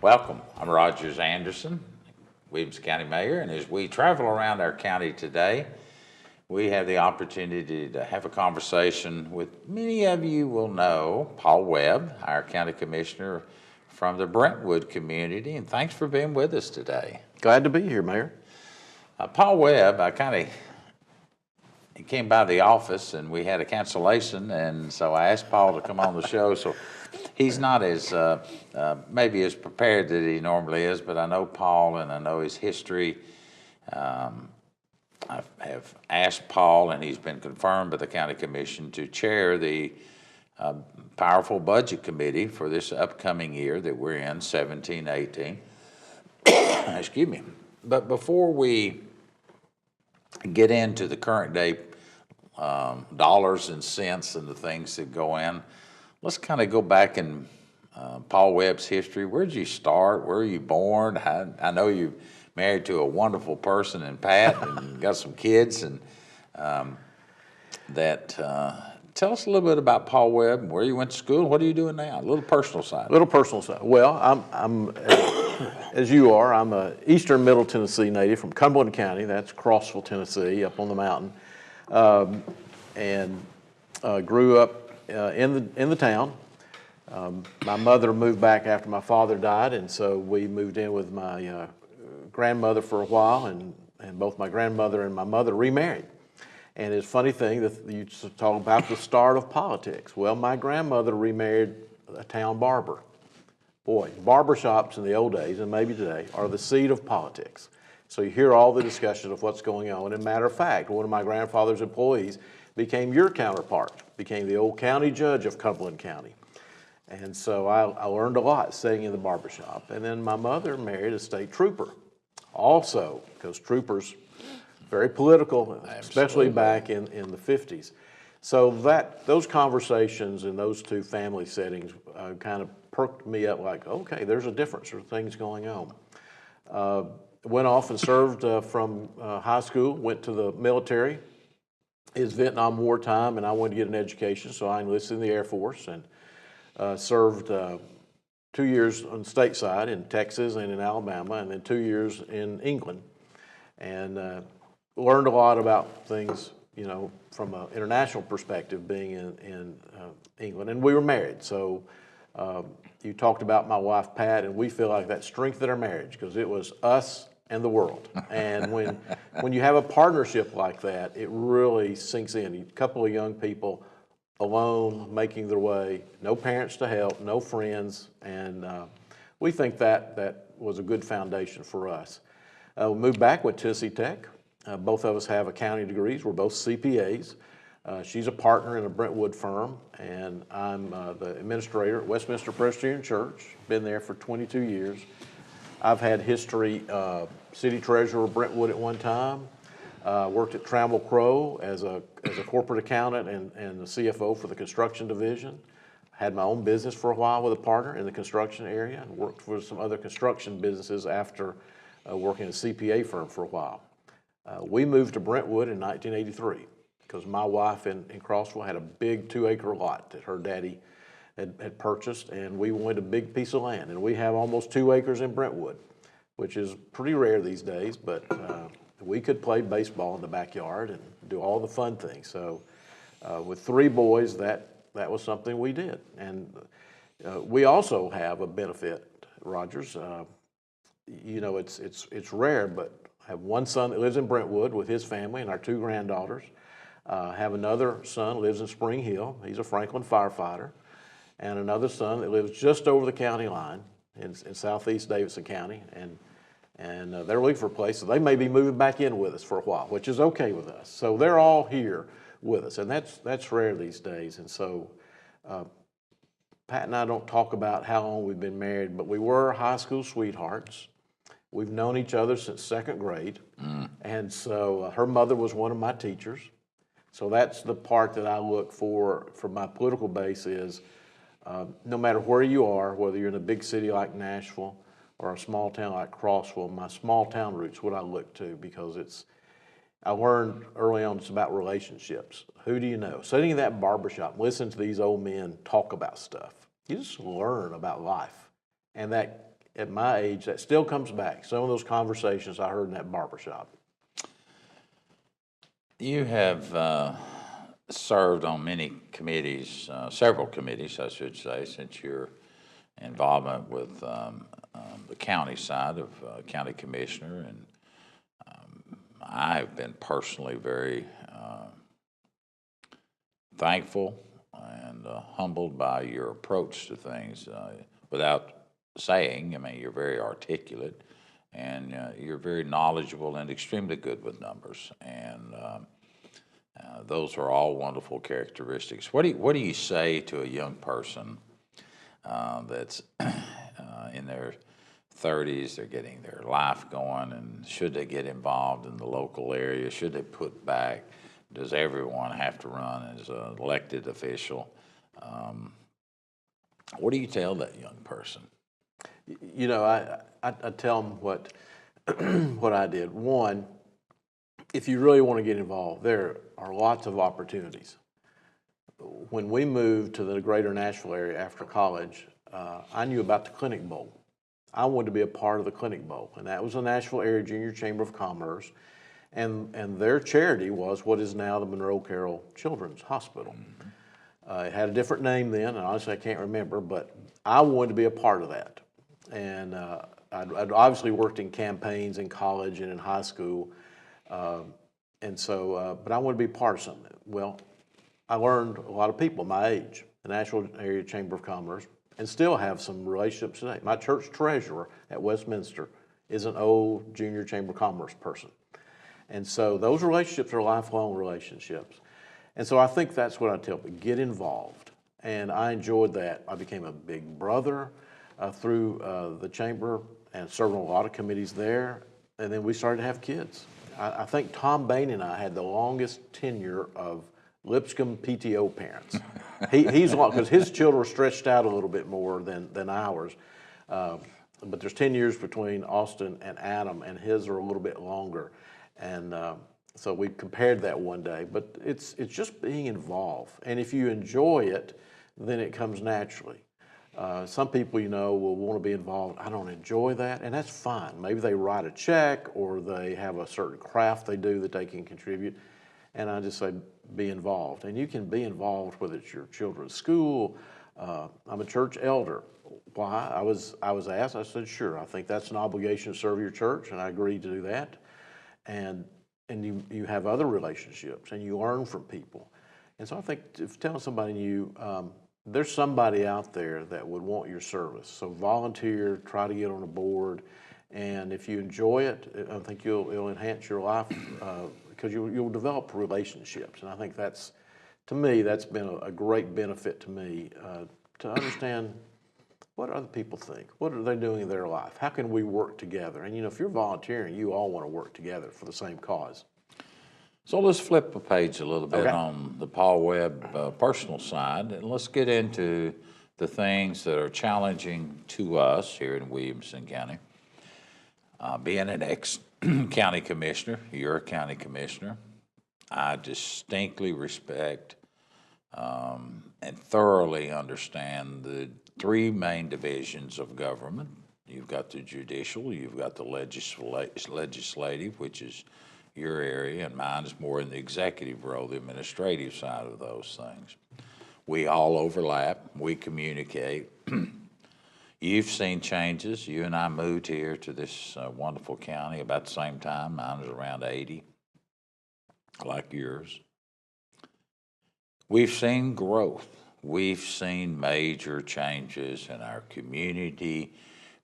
Welcome. I'm Rogers Anderson, Williamson County Mayor, and as we travel around our county today, we have the opportunity to have a conversation with many of you will know Paul Webb, our county commissioner from the Brentwood community, and thanks for being with us today. Glad to be here, Mayor. Paul Webb, he came by the office and we had a cancellation, and so I asked Paul to come on the show. So he's not as maybe as prepared that he normally is, but I know Paul and I know his history. I have asked Paul, and he's been confirmed by the county commission to chair the powerful budget committee for this upcoming year that we're in, 17-18. Excuse me. But before we get into the current day dollars and cents and the things that go in, let's kind of go back in Paul Webb's history. Where did you start? Where were you born? I know you married to a wonderful person in Pat and got some kids, and tell us a little bit about Paul Webb and where you went to school. What are you doing now? A little personal side. Well, I'm as you are. I'm a Eastern Middle Tennessee native from Cumberland County. That's Crossville, Tennessee, up on the mountain, and grew up in the town. My mother moved back after my father died, and so we moved in with my grandmother for a while, and both my grandmother and my mother remarried. And it's a funny thing that you talk about the start of politics. Well, my grandmother remarried a town barber. Boy, barbershops in the old days, and maybe today, are the seat of politics. So you hear all the discussions of what's going on. And matter of fact, one of my grandfather's employees became your counterpart, became the old county judge of Cumberland County. And so I learned a lot sitting in the barbershop. And then my mother married a state trooper also, because troopers, very political, especially back in the 50s. So those conversations in those two family settings kind of perked me up like, okay, there's a difference, there's things going on. Went off and served from high school, went to the military. It was Vietnam War time, and I wanted to get an education, so I enlisted in the Air Force and served 2 years on the stateside in Texas and in Alabama, and then 2 years in England. And learned a lot about things, you know, from an international perspective, being in England. And we were married, so you talked about my wife, Pat, and we feel like that strengthened our marriage because it was us and the world. And when you have a partnership like that, it really sinks in. A couple of young people alone, making their way, no parents to help, no friends, and we think that was a good foundation for us. We moved back with Tennessee Tech. Both of us have accounting degrees. We're both CPAs. She's a partner in a Brentwood firm, and I'm the administrator at Westminster Presbyterian Church. Been there for 22 years. I've had history, city treasurer of Brentwood at one time. Worked at Trammell Crow as a corporate accountant and the CFO for the construction division. Had my own business for a while with a partner in the construction area, and worked for some other construction businesses after working at a CPA firm for a while. We moved to Brentwood in 1983 because my wife in Crossville had a big 2-acre lot that her daddy had purchased, and we wanted a big piece of land. And we have almost 2 acres in Brentwood, which is pretty rare these days, but we could play baseball in the backyard and do all the fun things. So with 3 boys, that was something we did. And we also have a benefit, Rogers. You know, it's rare, but I have one son that lives in Brentwood with his family and our 2 granddaughters. Have another son lives in Spring Hill. He's a Franklin firefighter. And another son that lives just over the county line in southeast Davidson County. And they're looking for a place, so they may be moving back in with us for a while, which is okay with us. So they're all here with us, and that's rare these days. And so Pat and I don't talk about how long we've been married, but we were high school sweethearts. We've known each other since 2nd grade. And so her mother was one of my teachers. So that's the part that I look for my political base is no matter where you are, whether you're in a big city like Nashville or a small town like Crossville, my small town roots, what I look to, because I learned early on it's about relationships. Who do you know? Sitting in that barbershop, listening to these old men talk about stuff, you just learn about life. And that at my age, that still comes back. Some of those conversations I heard in that barbershop. You have served on many committees, several committees, I should say, since your involvement with the county side of county commissioner, and I have been personally very thankful and humbled by your approach to things. Without saying, I mean, you're very articulate, and you're very knowledgeable and extremely good with numbers, and those are all wonderful characteristics. What do you say to a young person that's in their 30s, they're getting their life going, and should they get involved in the local area? Should they put back? Does everyone have to run as an elected official? What do you tell that young person? You know, I tell them what what I did. One, if you really want to get involved, there are lots of opportunities. When we moved to the greater Nashville area after college, I knew about the Clinic Bowl. I wanted to be a part of the Clinic Bowl, and that was the Nashville Area Junior Chamber of Commerce, and their charity was what is now the Monroe Carroll Children's Hospital. It had a different name then, and honestly I can't remember, but I wanted to be a part of that. And I'd obviously worked in campaigns in college and in high school, and so, but I wanted to be part of something. Well, I learned a lot of people my age, the Nashville Area Chamber of Commerce, and still have some relationships today. My church treasurer at Westminster is an old Junior Chamber of Commerce person. And so those relationships are lifelong relationships. And so I think that's what I tell people, get involved. And I enjoyed that. I became a big brother through the chamber and served on a lot of committees there. And then we started to have kids. I think Tom Bain and I had the longest tenure of Lipscomb PTO parents. He's long, because his children are stretched out a little bit more than ours. But there's 10 years between Austin and Adam, and his are a little bit longer. And so we compared that one day. But it's just being involved. And if you enjoy it, then it comes naturally. Some people, you know, will want to be involved. I don't enjoy that, and that's fine. Maybe they write a check, or they have a certain craft they do that they can contribute. And I just say, be involved. And you can be involved whether it's your children's school. I'm a church elder. Why? I was asked, I said, sure, I think that's an obligation to serve your church, and I agreed to do that. And you have other relationships, and you learn from people. And so I think if telling somebody new, there's somebody out there that would want your service. So volunteer, try to get on a board, and if you enjoy it, I think it'll enhance your life because you'll develop relationships. And I think that's, to me, that's been a great benefit to me to understand what other people think. What are they doing in their life? How can we work together? And you know, if you're volunteering, you all want to work together for the same cause. So let's flip a page a little bit Okay. on the Paul Webb personal side, and let's get into the things that are challenging to us here in Williamson County. Being an ex-county commissioner, you're a county commissioner, I distinctly respect and thoroughly understand the three main divisions of government. You've got the judicial, you've got the legislative, which is your area, and mine is more in the executive role, the administrative side of those things. We all overlap, we communicate. You've seen changes. You and I moved here to this wonderful county about the same time. Mine was around 80, like yours. We've seen growth. We've seen major changes in our community.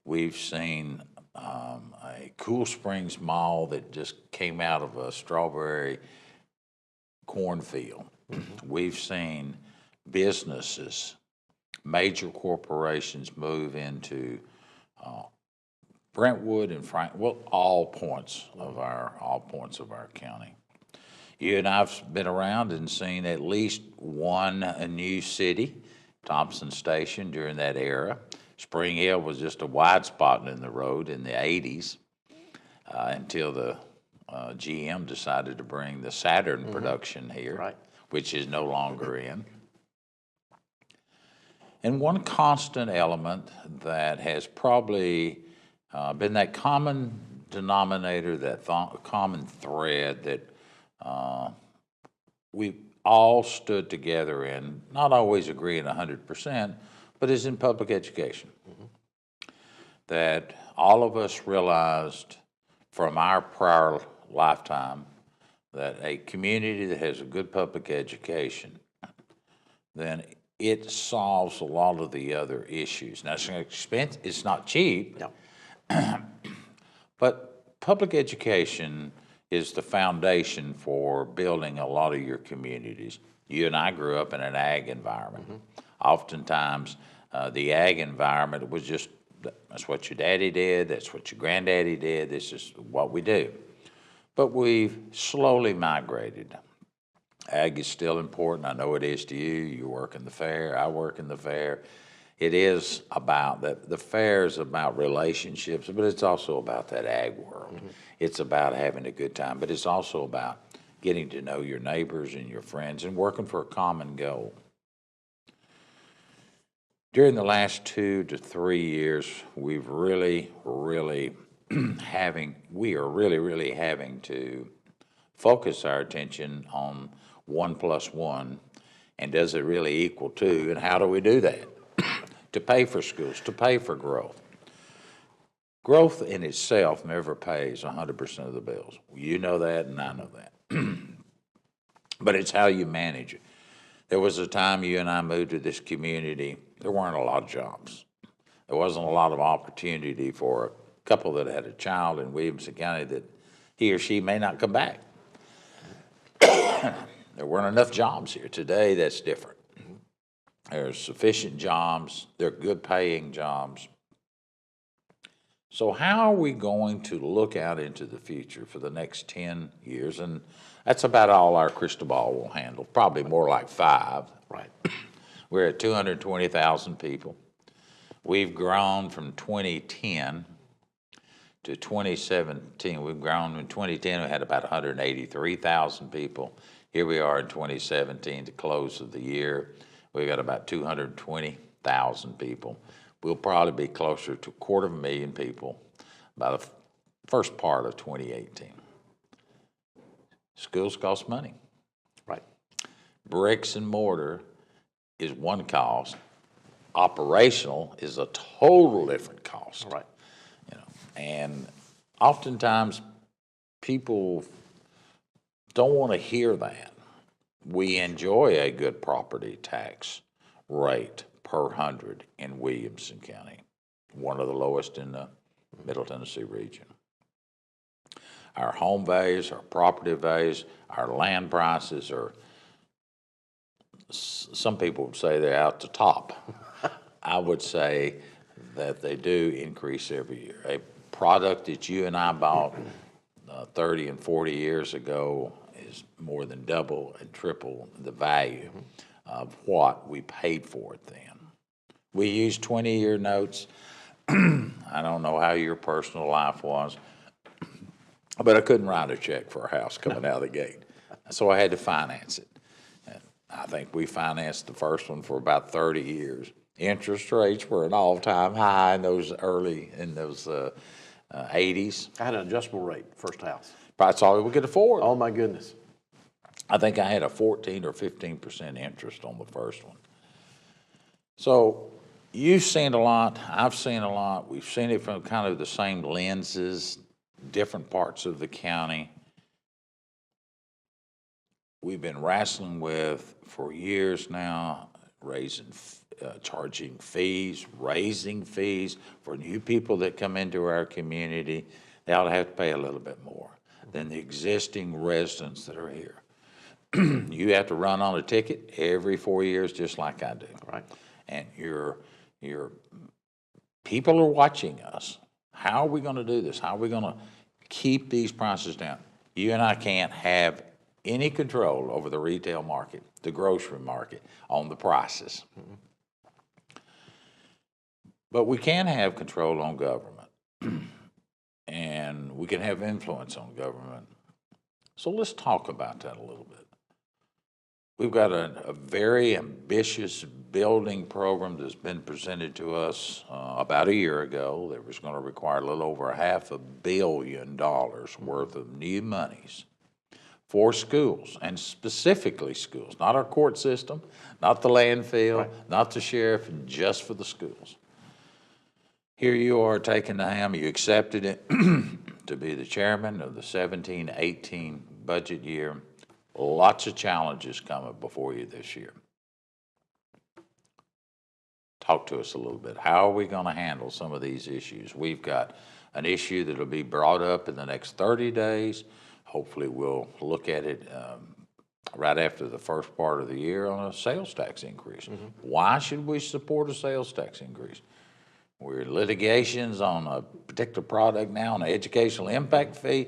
We've seen a Cool Springs Mall that just came out of a strawberry cornfield. We've seen businesses, major corporations move into Brentwood and all points of our county. You and I've been around and seen at least one new city, Thompson Station, during that era. Spring Hill was just a wide spot in the road in the 80s until the GM decided to bring the Saturn production here, Right. which is no longer in. And one constant element that has probably been that common denominator, that common thread that we all stood together in, not always agreeing 100%, but is in public education. That all of us realized from our prior lifetime that a community that has a good public education, then it solves a lot of the other issues. Now, it's an expense, it's not cheap, No. but public education is the foundation for building a lot of your communities. You and I grew up in an ag environment. Oftentimes, the ag environment was just, that's what your daddy did, that's what your granddaddy did, this is what we do. But we've slowly migrated. Ag is still important. I know it is to you. You work in the fair, I work in the fair. It is about that. The fair is about relationships, but it's also about that ag world. It's about having a good time, but it's also about getting to know your neighbors and your friends and working for a common goal. During the last 2 to 3 years, we've really we are really having to focus our attention on 1 + 1, and does it really equal 2, and how do we do that? To pay for schools, to pay for growth. Growth in itself never pays 100% of the bills. You know that, and I know that. But it's how you manage it. There was a time you and I moved to this community, there weren't a lot of jobs. There wasn't a lot of opportunity for a couple that had a child in Williamson County that he or she may not come back. There weren't enough jobs here. Today, that's different. There's sufficient jobs. They're good paying jobs. So how are we going to look out into the future for the next 10 years? And that's about all our crystal ball will handle, probably more like 5. Right. We're at 220,000 people. We've grown from 2010 to 2017. We've grown in 2010, we had about 183,000 people. Here we are in 2017, the close of the year. We've got about 220,000 people. We'll probably be closer to 250,000 people by the first part of 2018. Schools cost money. Right. Bricks and mortar is one cost. Operational is a total different cost. Right. You know, and oftentimes people don't want to hear that. We enjoy a good property tax rate per 100 in Williamson County, one of the lowest in the Middle Tennessee region. Our home values, our property values, our land prices are, some people would say they're out the top. I would say that they do increase every year. A product that you and I bought 30 and 40 years ago is more than double and triple the value of what we paid for it then. We used 20-year notes. I don't know how your personal life was, but I couldn't write a check for a house coming out of the gate. So I had to finance it. And I think we financed the first one for about 30 years. Interest rates were an all-time high in those 80s. I had an adjustable rate, first house. That's all we could afford. Oh, my goodness. I think I had a 14 or 15% interest on the first one. So you've seen a lot, I've seen a lot. We've seen it from kind of the same lenses, different parts of the county. We've been wrestling with for years now, charging fees, raising fees for new people that come into our community. They ought to have to pay a little bit more than the existing residents that are here. You have to run on a ticket every 4 years, just like I do. Right. And your people are watching us. How are we going to do this? How are we going to keep these prices down? You and I can't have any control over the retail market, the grocery market, on the prices. But we can have control on government, and we can have influence on government. So let's talk about that a little bit. We've got a very ambitious building program that's been presented to us about a year ago that was going to require a little over $500 million worth of new monies for schools, and specifically schools, not our court system, not the landfill, not the sheriff, just for the schools. Here you are taking the ham, you accepted it to be the chairman of the 17-18 budget year. Lots of challenges coming before you this year. Talk to us a little bit. How are we going to handle some of these issues? We've got an issue that will be brought up in the next 30 days. Hopefully we'll look at it right after the first part of the year on a sales tax increase. Why should we support a sales tax increase? We're in litigations on a particular product now on an educational impact fee.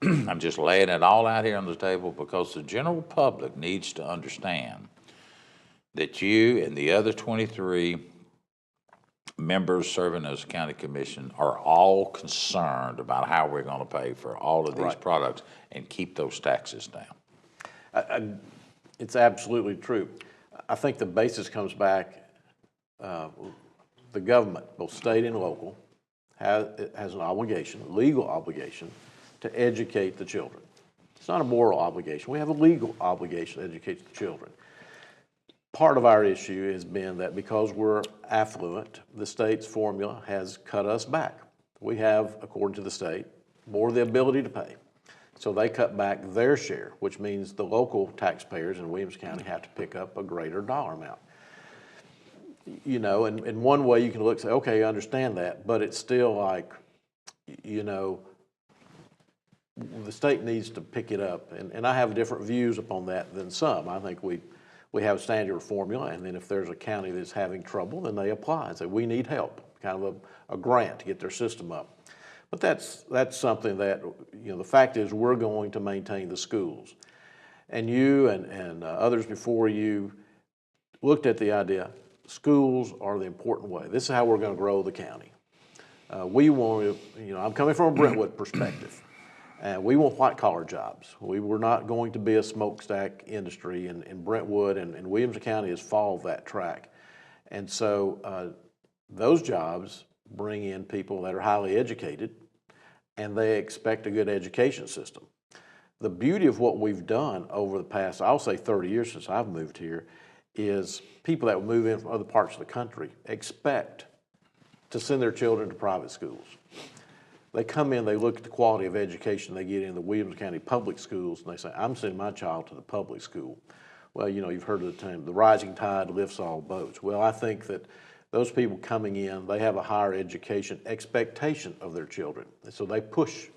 I'm just laying it all out here on the table because the general public needs to understand that you and the other 23 members serving as a county commission are all concerned about how we're going to pay for all of these products and keep those taxes down. It's absolutely true. I think the basis comes back, the government, both state and local, has an obligation, a legal obligation, to educate the children. It's not a moral obligation. We have a legal obligation to educate the children. Part of our issue has been that because we're affluent, the state's formula has cut us back. We have, according to the state, more the ability to pay. So they cut back their share, which means the local taxpayers in Williamson County have to pick up a greater dollar amount. You know, and in one way you can look and say, okay, I understand that, but it's still like, you know, the state needs to pick it up. And I have different views upon that than some. I think we have a standard formula, and then if there's a county that's having trouble, then they apply and say, we need help, kind of a grant to get their system up. But that's something that, you know, the fact is we're going to maintain the schools. And you and others before you looked at the idea, schools are the important way. This is how we're going to grow the county. We want to, you know, I'm coming from a Brentwood perspective. And we want white-collar jobs. We're not going to be a smokestack industry in Brentwood, and Williamson County has followed that track. And so those jobs bring in people that are highly educated, and they expect a good education system. The beauty of what we've done over the past, I'll say 30 years since I've moved here, is people that move in from other parts of the country expect to send their children to private schools. They come in, they look at the quality of education they get in the Williamson County public schools, and they say, I'm sending my child to the public school. Well, you know, you've heard of the term, the rising tide lifts all boats. Well, I think that those people coming in, they have a higher education expectation of their children. And so they push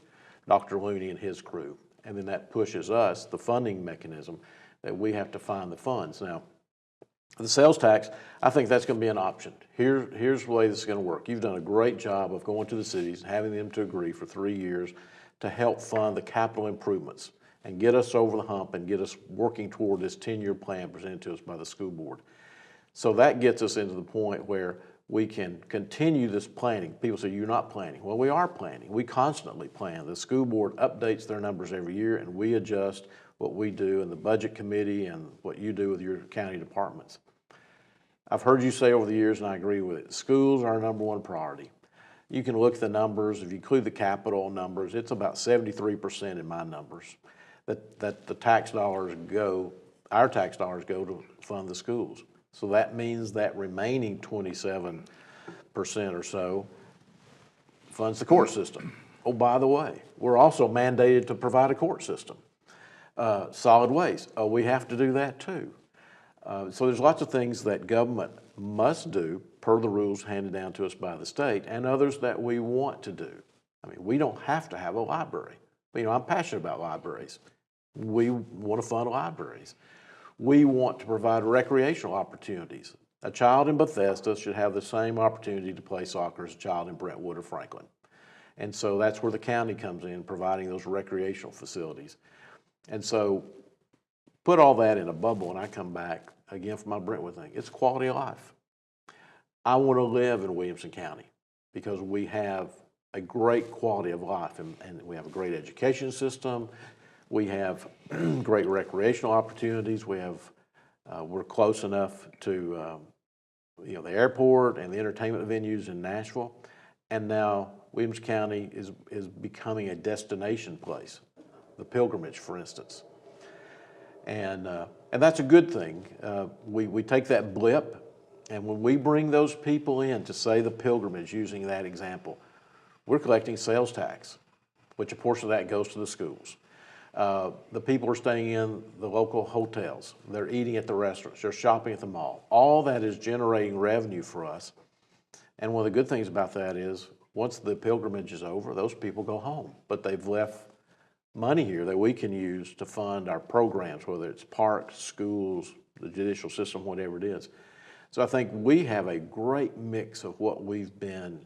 Dr. Looney and his crew, and then that pushes us, the funding mechanism, that we have to find the funds. Now, the sales tax, I think that's going to be an option. Here's the way this is going to work. You've done a great job of going to the cities, having them to agree for 3 years to help fund the capital improvements and get us over the hump and get us working toward this 10-year plan presented to us by the school board. So that gets us into the point where we can continue this planning. People say, you're not planning. Well, we are planning. We constantly plan. The school board updates their numbers every year, and we adjust what we do in the budget committee and what you do with your county departments. I've heard you say over the years, and I agree with it, schools are our #1 priority. You can look at the numbers. If you include the capital numbers, it's about 73% in my numbers that the tax dollars go, our tax dollars go to fund the schools. So that means that remaining 27% or so funds the court system. Oh, by the way, we're also mandated to provide a court system. Solid waste, we have to do that too. So there's lots of things that government must do per the rules handed down to us by the state, and others that we want to do. I mean, we don't have to have a library. You know, I'm passionate about libraries. We want to fund libraries. We want to provide recreational opportunities. A child in Bethesda should have the same opportunity to play soccer as a child in Brentwood or Franklin. And so that's where the county comes in, providing those recreational facilities. And so put all that in a bubble, and I come back again for my Brentwood thing. It's quality of life. I want to live in Williamson County because we have a great quality of life, and we have a great education system. We have great recreational opportunities. We have, we're close enough to the airport and the entertainment venues in Nashville, and now Williamson County is becoming a destination place, the pilgrimage, for instance. And that's a good thing. We take that blip, and when we bring those people in to say the pilgrimage, using that example, we're collecting sales tax, which a portion of that goes to the schools. The people are staying in the local hotels. They're eating at the restaurants. They're shopping at the mall. All that is generating revenue for us. And one of the good things about that is once the pilgrimage is over, those people go home. But they've left money here that we can use to fund our programs, whether it's parks, schools, the judicial system, whatever it is. So I think we have a great mix of what we've been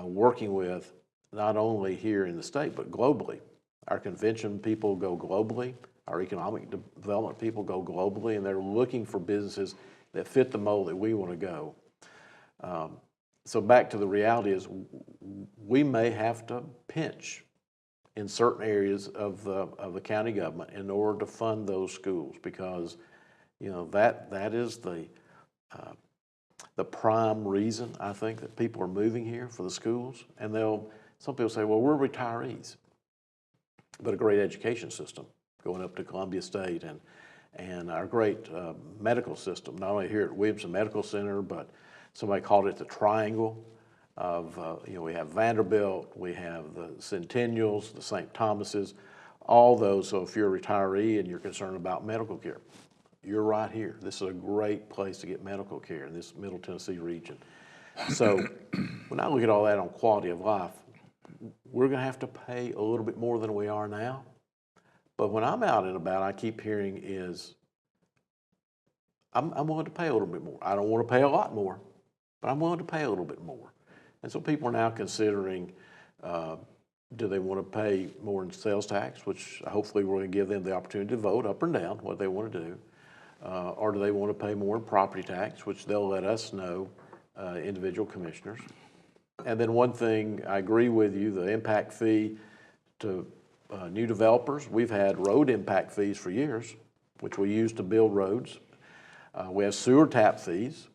working with, not only here in the state, but globally. Our convention people go globally. Our economic development people go globally, and they're looking for businesses that fit the mold that we want to go. So back to the reality is we may have to pinch in certain areas of the county government in order to fund those schools, because that is the prime reason, I think, that people are moving here, for the schools. And some people say, well, we're retirees, but a great education system going up to Columbia State, and our great medical system, not only here at Williamson Medical Center, but somebody called it the triangle of, we have Vanderbilt, we have the Centennials, the St. Thomases, all those. So if you're a retiree and you're concerned about medical care, you're right here. This is a great place to get medical care in this Middle Tennessee region. So when I look at all that on quality of life, we're going to have to pay a little bit more than we are now. But when I'm out and about, I keep hearing is, I'm willing to pay a little bit more. I don't want to pay a lot more, but I'm willing to pay a little bit more. And so people are now considering, do they want to pay more in sales tax, which hopefully we're going to give them the opportunity to vote up and down what they want to do, or do they want to pay more in property tax, which they'll let us know, individual commissioners. And then one thing, I agree with you, the impact fee to new developers. We've had road impact fees for years, which we use to build roads. We have sewer tap fees.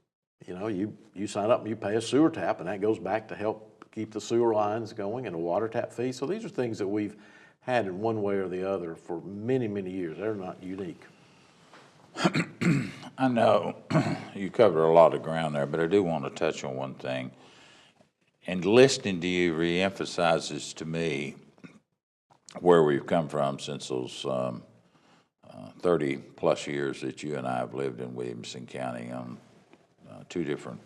You sign up and you pay a sewer tap, and that goes back to help keep the sewer lines going, and a water tap fee. So these are things that we've had in one way or the other for many, many years. They're not unique. I know you covered a lot of ground there, but I do want to touch on one thing. And listening to you reemphasizes to me where we've come from since those 30 plus years that you and I have lived in Williamson County on two different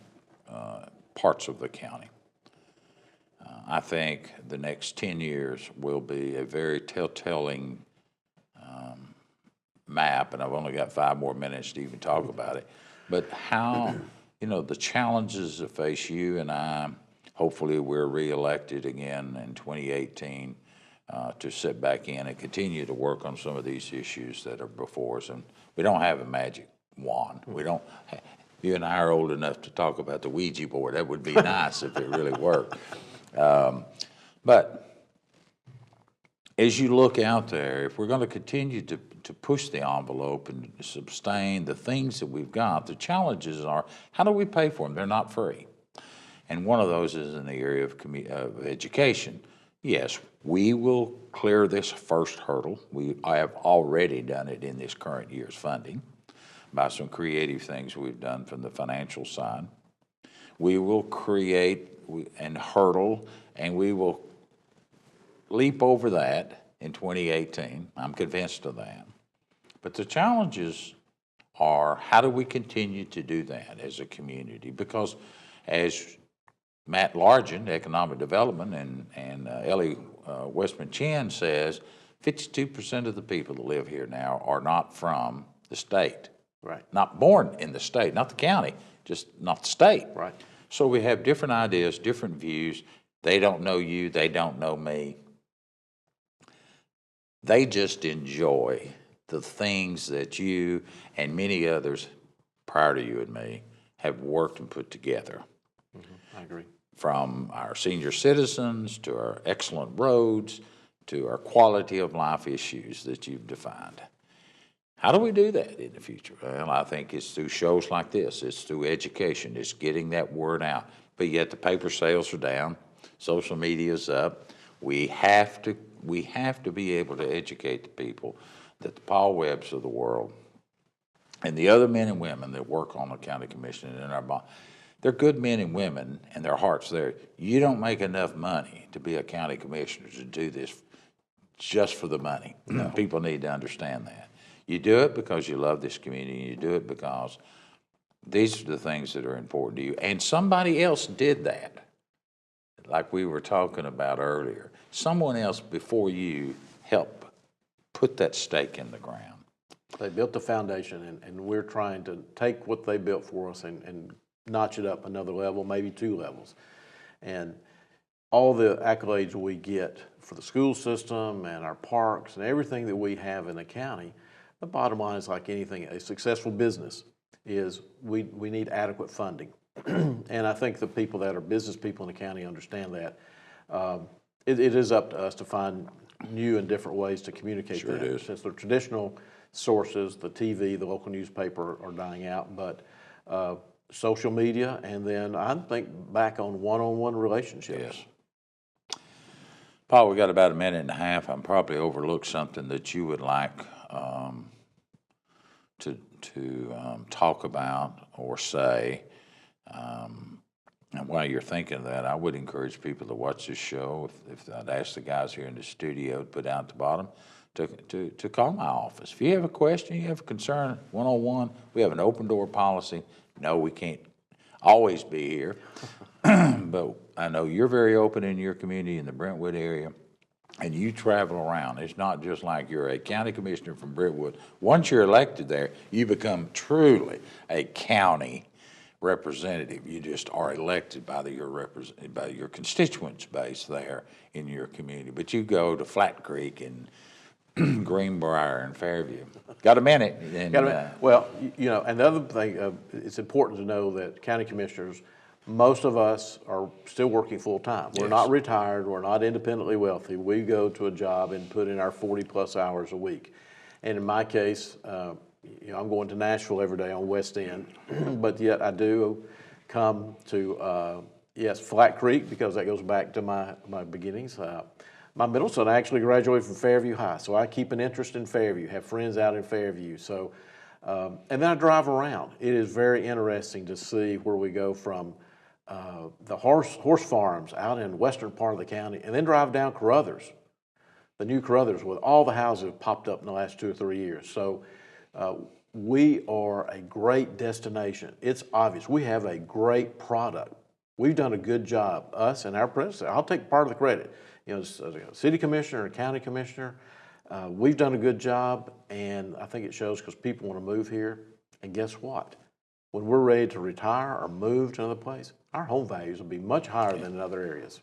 parts of the county. I think the next 10 years will be a very telltale map, and I've only got 5 more minutes to even talk about it. But how, the challenges that face you and I, hopefully we're reelected again in 2018 to sit back in and continue to work on some of these issues that are before us. And we don't have a magic wand. We don't. You and I are old enough to talk about the Ouija board. That would be nice if it really worked. But as you look out there, if we're going to continue to push the envelope and sustain the things that we've got, the challenges are, how do we pay for them? They're not free. And one of those is in the area of education. Yes, we will clear this first hurdle. I have already done it in this current year's funding by some creative things we've done from the financial side. We will create and hurdle, and we will leap over that in 2018. I'm convinced of that. But the challenges are, how do we continue to do that as a community? Because as Matt Largent, Economic Development, and Ellie Westman Chin says, 52% of the people that live here now are not from the state. Right. Not born in the state, not the county, just not the state. Right. So we have different ideas, different views. They don't know you, they don't know me. They just enjoy the things that you and many others prior to you and me have worked and put together. Mm-hmm. I agree. From our senior citizens to our excellent roads to our quality of life issues that you've defined. How do we do that in the future? Well, I think it's through shows like this. It's through education. It's getting that word out. But yet the paper sales are down. Social media's up. We have to be able to educate the people that the Paul Webbs of the world and the other men and women that work on the county commission and in our bond, they're good men and women, and their heart's there. You don't make enough money to be a county commissioner to do this just for the money. No. People need to understand that. You do it because you love this community. You do it because these are the things that are important to you. And somebody else did that, like we were talking about earlier. Someone else before you helped put that stake in the ground. They built the foundation, and we're trying to take what they built for us and notch it up another level, maybe 2 levels. And all the accolades we get for the school system and our parks and everything that we have in the county, the bottom line is like anything, a successful business is we need adequate funding. And I think the people that are business people in the county understand that. It is up to us to find new and different ways to communicate Sure that. it is. Since the traditional sources, the TV, the local newspaper are dying out, but social media, and then I think back on one-on-one relationships. Yes. Paul, we got about a minute and a half. I'm probably overlooked something that you would like to talk about or say. And while you're thinking of that, I would encourage people to watch this show. If I'd ask the guys here in the studio to put down at the bottom to call my office. If you have a question, you have a concern, one-on-one, we have an open door policy. No, we can't always be here, but I know you're very open in your community in the Brentwood area, and you travel around. It's not just like you're a county commissioner from Brentwood. Once you're elected there, you become truly a county representative. You just are elected by your constituents base there in your community. But you go to Flat Creek and Greenbrier and Fairview. Got a minute? Well, you know, and the other thing, it's important to know that county commissioners, most of us are still working full time. We're not retired. We're not independently wealthy. We go to a job and put in our 40+ hours a week. And in my case, you know, I'm going to Nashville every day on West End, but yet I do come to, yes, Flat Creek, because that goes back to my beginnings. My middle son actually graduated from Fairview High, so I keep an interest in Fairview, have friends out in Fairview. So, and then I drive around. It is very interesting to see where we go from the horse farms out in western part of the county, and then drive down Carruthers, the new Carruthers, with all the houses have popped up in the last 2 or 3 years. So we are a great destination. It's obvious. We have a great product. We've done a good job, us and our predecessor. I'll take part of the credit. You know, as a city commissioner, a county commissioner, we've done a good job, and I think it shows because people want to move here. And guess what? When we're ready to retire or move to another place, our home values will be much higher than in other areas.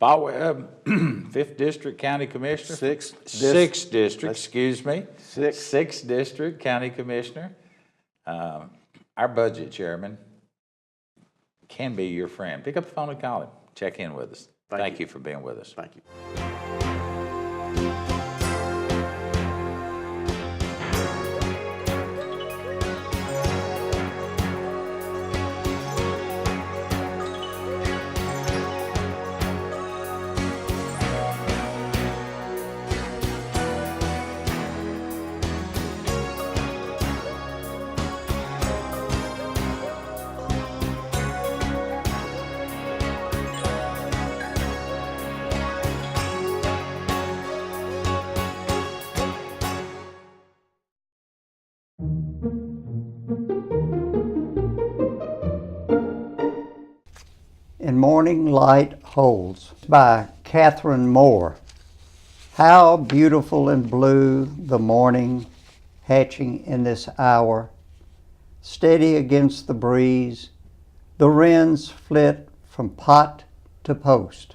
Paul Webb, 5th District County Commissioner. 6th District, excuse me. 6th District County Commissioner. Our budget chairman can be your friend. Pick up the phone and call him. Check in with us. Thank you for being with us. Thank you. And Morning Light Holds by Catherine Moore. How beautiful and blue the morning, hatching in this hour, steady against the breeze, the wrens flit from pot to post.